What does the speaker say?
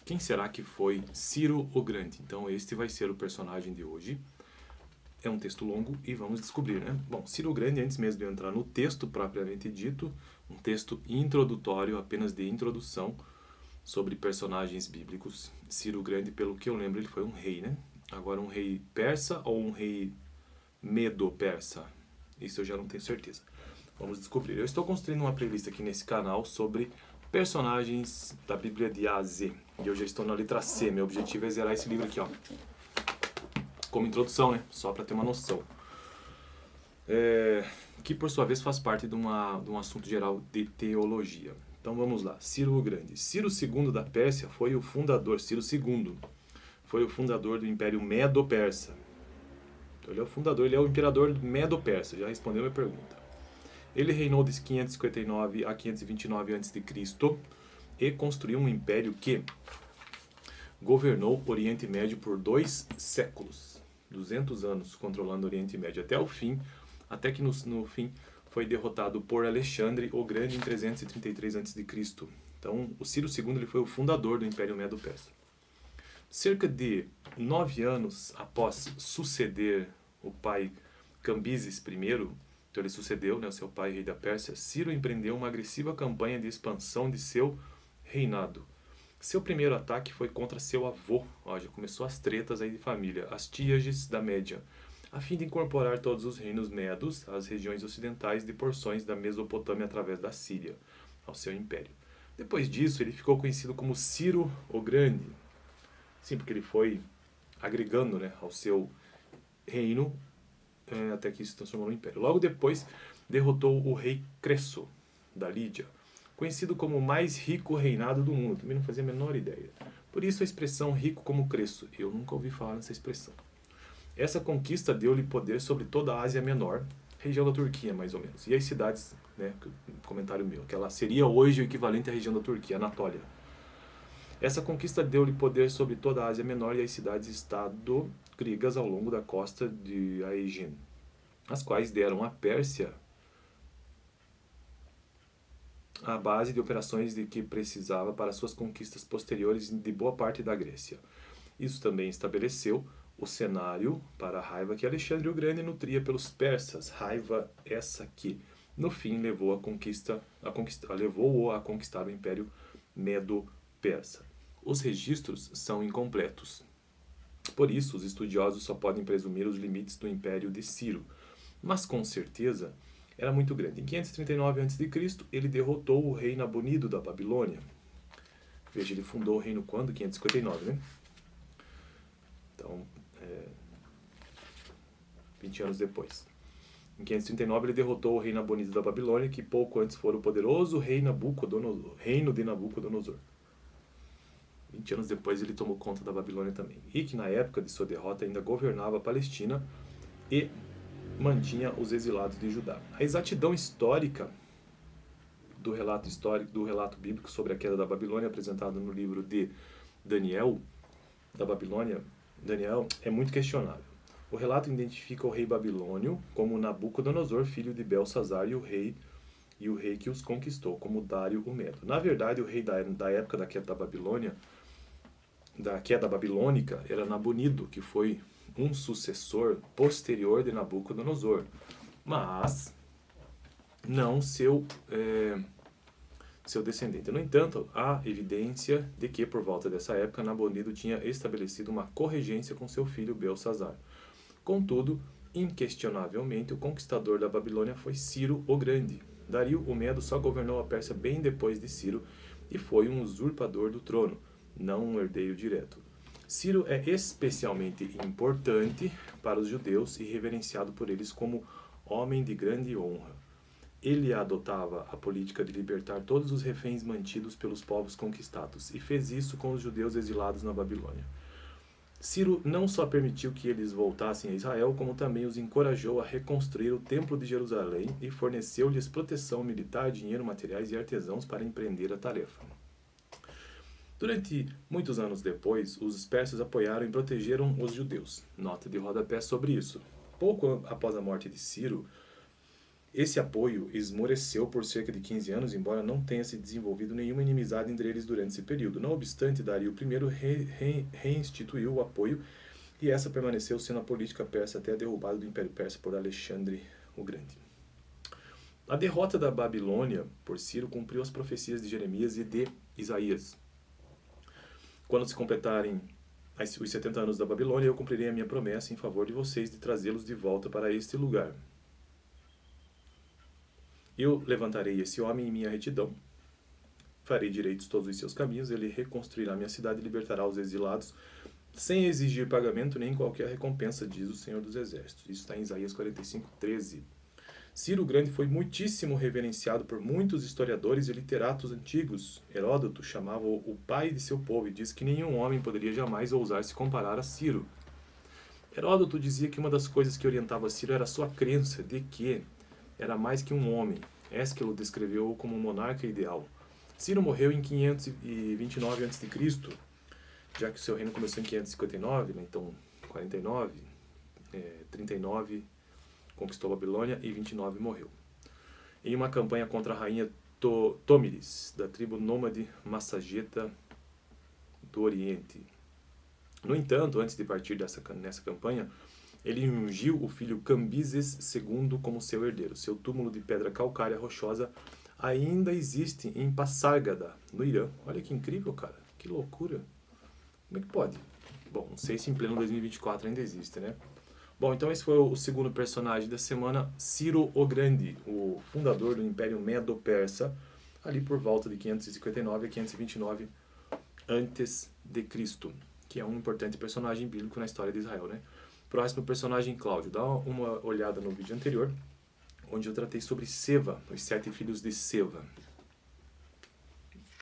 Quem será que foi Ciro o Grande? Então este vai ser o personagem de hoje. É um texto longo e vamos descobrir, né? Bom, Ciro o Grande, antes mesmo de eu entrar no texto propriamente dito, um texto introdutório, apenas de introdução, sobre personagens bíblicos. Ciro o Grande, pelo que eu lembro, ele foi um rei, né? Agora um rei persa ou um rei medo-persa? Isso eu já não tenho certeza. Vamos descobrir. Eu estou construindo uma playlist aqui nesse canal sobre personagens da Bíblia de A a Z. E eu já estou na letra C. Meu objetivo é zerar esse livro aqui, ó. Como introdução, né? Só para ter uma noção. Que por sua vez faz parte de um assunto geral de teologia. Então vamos lá. Ciro o Grande. Ciro II da Pérsia foi o fundador. Ciro II foi o fundador do Império Medo-Persa. Então, ele é o fundador, ele é o imperador Medo-Persa. Já respondeu a minha pergunta. Ele reinou de 559 a 529 a.C. e construiu um império que governou o Oriente Médio por 2 séculos. 200 anos controlando o Oriente Médio até o fim, até que no fim foi derrotado por Alexandre o Grande em 333 a.C. Então, o Ciro II ele foi o fundador do Império Medo-Persa. Cerca de 9 anos após suceder o pai Cambises I, então ele sucedeu, né, o seu pai, rei da Pérsia, Ciro empreendeu uma agressiva campanha de expansão de seu reinado. Seu primeiro ataque foi contra seu avô, ó, já começou as tretas aí de família, Astíages da Média, a fim de incorporar todos os reinos medos às regiões ocidentais de porções da Mesopotâmia através da Síria, ao seu império. Depois disso, ele ficou conhecido como Ciro o Grande, sim, porque ele foi agregando, né, ao seu reino até que se transformou no império. Logo depois, derrotou o rei Cresso, da Lídia, conhecido como o mais rico reinado do mundo. Também não fazia a menor ideia. Por isso a expressão rico como Cresso. Eu nunca ouvi falar nessa expressão. Essa conquista deu-lhe poder sobre toda a Ásia Menor, região da Turquia, mais ou menos. E as cidades, né, comentário meu, que ela seria hoje o equivalente à região da Turquia, Anatólia. Essa conquista deu-lhe poder sobre toda a Ásia Menor e as cidades-estado gregas ao longo da costa de Aegean, as quais deram à Pérsia a base de operações de que precisava para suas conquistas posteriores de boa parte da Grécia. Isso também estabeleceu o cenário para a raiva que Alexandre o Grande nutria pelos persas, raiva essa que, no fim, levou-o a conquistar o Império Medo-Persa. Os registros são incompletos. Por isso, os estudiosos só podem presumir os limites do Império de Ciro, mas com certeza era muito grande. Em 539 a.C., ele derrotou o rei Nabonido da Babilônia. Veja, ele fundou o reino quando? 559, né? Então, 20 anos depois. Em 539, ele derrotou o rei Nabonido da Babilônia, que pouco antes fora o poderoso reino de Nabucodonosor. 20 anos depois, ele tomou conta da Babilônia também. E que, na época de sua derrota, ainda governava a Palestina e mantinha os exilados de Judá. A exatidão histórica do relato bíblico sobre a queda da Babilônia, apresentado no livro de Daniel, da Babilônia, Daniel, é muito questionável. O relato identifica o rei babilônio como Nabucodonosor, filho de Belsazar, e o rei que os conquistou, como Dário o Medo. Na verdade, o rei da época da queda da Babilônia, da queda babilônica, era Nabonido, que foi um sucessor posterior de Nabucodonosor, mas não seu descendente. No entanto, há evidência de que, por volta dessa época, Nabonido tinha estabelecido uma corregência com seu filho Belsazar. Contudo, inquestionavelmente, o conquistador da Babilônia foi Ciro o Grande. Dario o Medo só governou a Pérsia bem depois de Ciro e foi um usurpador do trono, não um herdeiro direto. Ciro é especialmente importante para os judeus e reverenciado por eles como homem de grande honra. Ele adotava a política de libertar todos os reféns mantidos pelos povos conquistados e fez isso com os judeus exilados na Babilônia. Ciro não só permitiu que eles voltassem a Israel, como também os encorajou a reconstruir o Templo de Jerusalém e forneceu-lhes proteção militar, dinheiro, materiais e artesãos para empreender a tarefa. Durante muitos anos depois, os persas apoiaram e protegeram os judeus. Nota de rodapé sobre isso. Pouco após a morte de Ciro, Esse apoio esmoreceu por cerca de 15 anos, embora não tenha se desenvolvido nenhuma inimizade entre eles durante esse período. Não obstante, Dario I reinstituiu o apoio e essa permaneceu sendo a política persa até a derrubada do Império Persa por Alexandre o Grande. A derrota da Babilônia por Ciro cumpriu as profecias de Jeremias e de Isaías. Quando se completarem os 70 anos da Babilônia, eu cumprirei a minha promessa em favor de vocês de trazê-los de volta para este lugar. Eu levantarei esse homem em minha retidão, farei direitos todos os seus caminhos, ele reconstruirá minha cidade e libertará os exilados, sem exigir pagamento nem qualquer recompensa, diz o Senhor dos Exércitos. Isso está em Isaías 45:13. Ciro o Grande foi muitíssimo reverenciado por muitos historiadores e literatos antigos. Heródoto chamava-o o pai de seu povo e diz que nenhum homem poderia jamais ousar se comparar a Ciro. Heródoto dizia que uma das coisas que orientava Ciro era a sua crença de que era mais que um homem. Ésquilo descreveu-o como um monarca ideal. Ciro morreu em 529 a.C., já que o seu reino começou em 559, né? Então 49, 39 conquistou a Babilônia e 29 morreu. Em uma campanha contra a rainha Tômiris, da tribo nômade Massageta do Oriente. No entanto, antes de partir nessa campanha, ele ungiu o filho Cambises II como seu herdeiro. Seu túmulo de pedra calcária rochosa ainda existe em Passárgada, no Irã. Olha que incrível, cara. Que loucura. Como é que pode? Bom, não sei se em pleno 2024 ainda existe, né? Bom, então esse foi o segundo personagem da semana, Ciro o Grande, o fundador do Império Medo-Persa, ali por volta de 559 a 529 a.C., que é um importante personagem bíblico na história de Israel, né? Próximo personagem, Cláudio. Dá uma olhada no vídeo anterior, onde eu tratei sobre Seva, os 7 filhos de Seva.